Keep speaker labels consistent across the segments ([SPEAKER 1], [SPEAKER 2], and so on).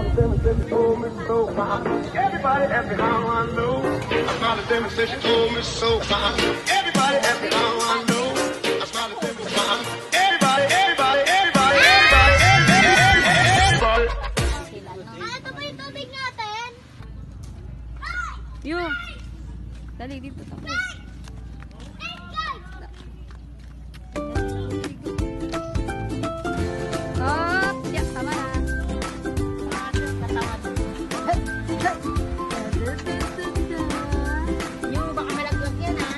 [SPEAKER 1] smile at them and said she told me so. Everybody asked me how I know. I smiled at them and said she told me so. Everybody asked me how I know. I smiled at them and smiled. Everybody, everybody, everybody, everybody, everybody.
[SPEAKER 2] Ito ba yung tubig natin?
[SPEAKER 3] Yo! Dali, dito tapos. Hop! Yeah, tama na.
[SPEAKER 2] Yung baka malaglag yan ha.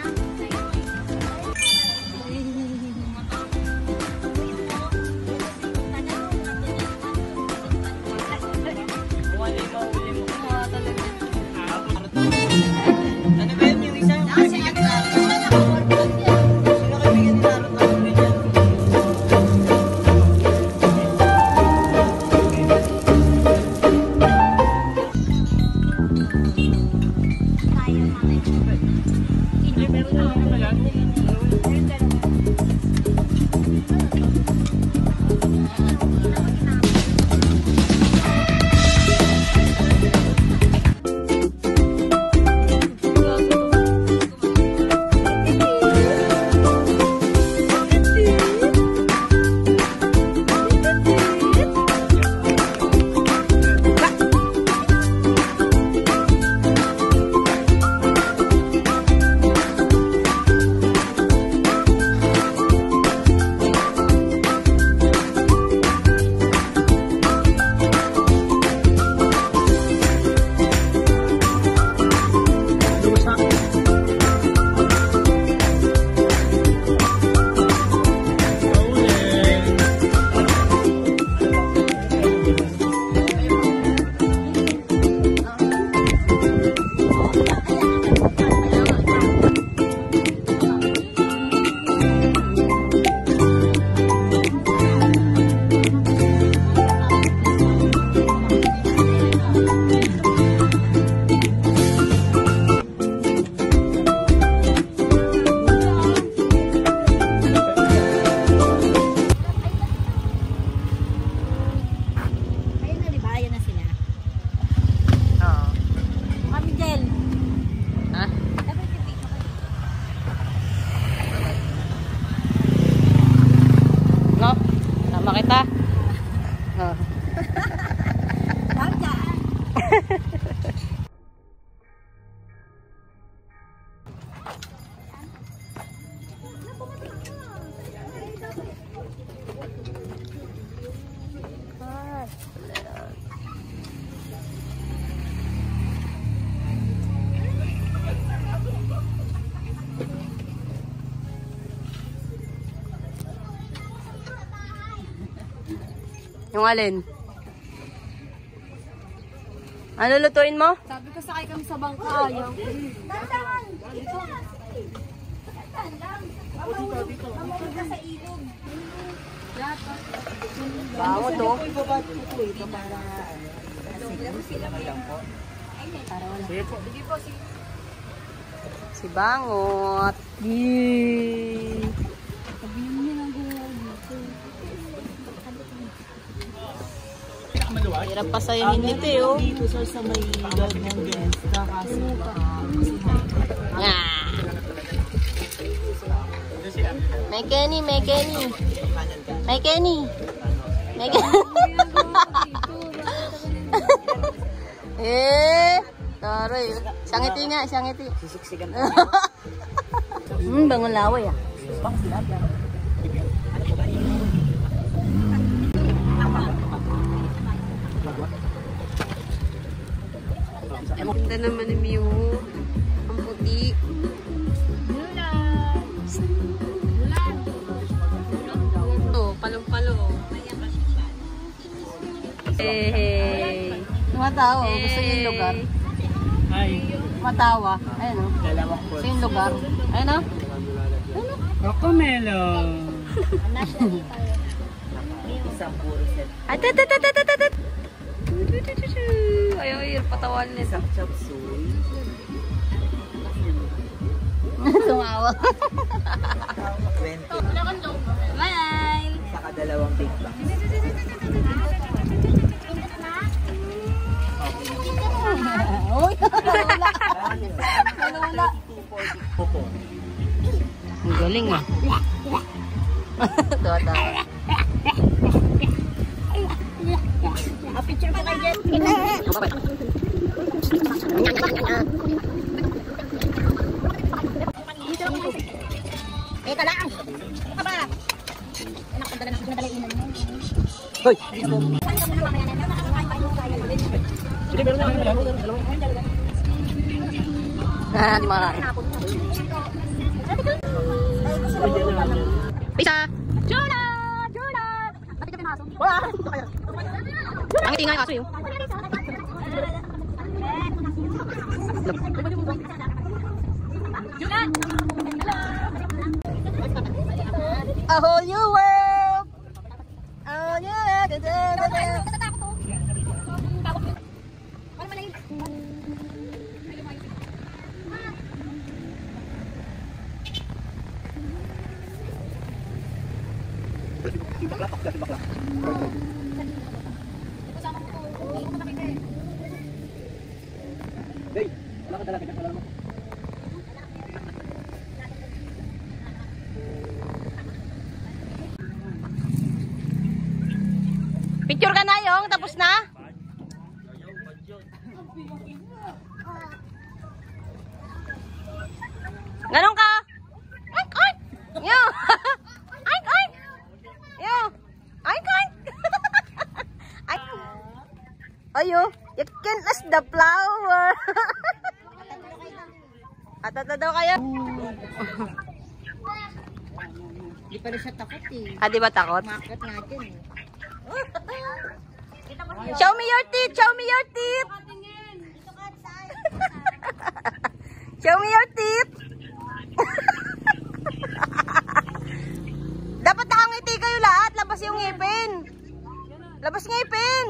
[SPEAKER 3] Makita. Yung alin? Ano lutuin mo?
[SPEAKER 2] Sabi ko sakay kami sa bangka. Ayaw. Tantan! Tantan! Sa ilog.
[SPEAKER 3] Bango to. Si Bangot. Yee! Hirap pa sa'yo hindi oh.
[SPEAKER 4] Dito sir sa may loob ng Gesta kasi
[SPEAKER 3] May Kenny, may Kenny. May Kenny. May Kenny. Taray. Siyangiti nga, siyangiti.
[SPEAKER 4] sisiksikan
[SPEAKER 3] Bangon laway ah. Ganda naman ni Miu. Ang puti. Oh, palong-palo. Hey. Matawa. Gusto niyo yung lugar?
[SPEAKER 4] Ay.
[SPEAKER 3] Matawa. Ayan o. Gusto yung lugar? Ayan o.
[SPEAKER 4] Rocomelo.
[SPEAKER 3] Isang puro set. Ayaw, ayaw. Patawan niya.
[SPEAKER 4] Isang chop suey.
[SPEAKER 3] Tumawa.
[SPEAKER 4] 20.
[SPEAKER 3] Bye!
[SPEAKER 4] Saka dalawang big box.
[SPEAKER 3] Galing ah. Tawa.
[SPEAKER 2] Picture pa kayo dyan. Teka lang. Aba. Anak ko dala na pinadala inan mo.
[SPEAKER 3] Hoy. Di marami. Pisa.
[SPEAKER 2] Juna! Juna! Lapit ka pinaso.
[SPEAKER 3] Wala. Ang tingay kaso yun.
[SPEAKER 2] Juna!
[SPEAKER 3] A whole new world. Oh yeah. Picture ka na yung tapos na? Ganun ka? Ay, ay! Yo! Ay, ay! Yo! Ay, ay! Ay! Ayo! You can ask the flower! Atata daw kayo?
[SPEAKER 2] Di pa rin siya takot eh.
[SPEAKER 3] Ah, di ba takot?
[SPEAKER 2] Makakot nga dyan eh.
[SPEAKER 3] Show me your teeth! Show me your teeth! Show me your teeth! Dapat nakangiti kayo lahat. Labas yung ngipin. Labas ngipin.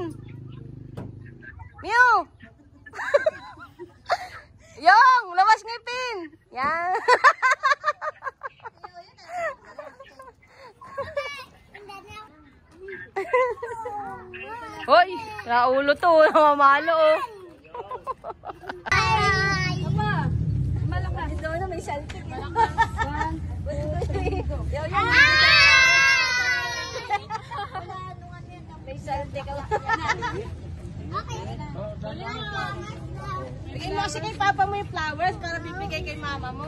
[SPEAKER 3] Mew! Yung! Labas ngipin. Yan. Hoy! Naulo to. Namamalo oh.
[SPEAKER 2] Malakas. Doon na may saltik. May saltik ka.
[SPEAKER 3] Bigyan mo kasi kay papa mo yung flowers para bibigay kay mama mo.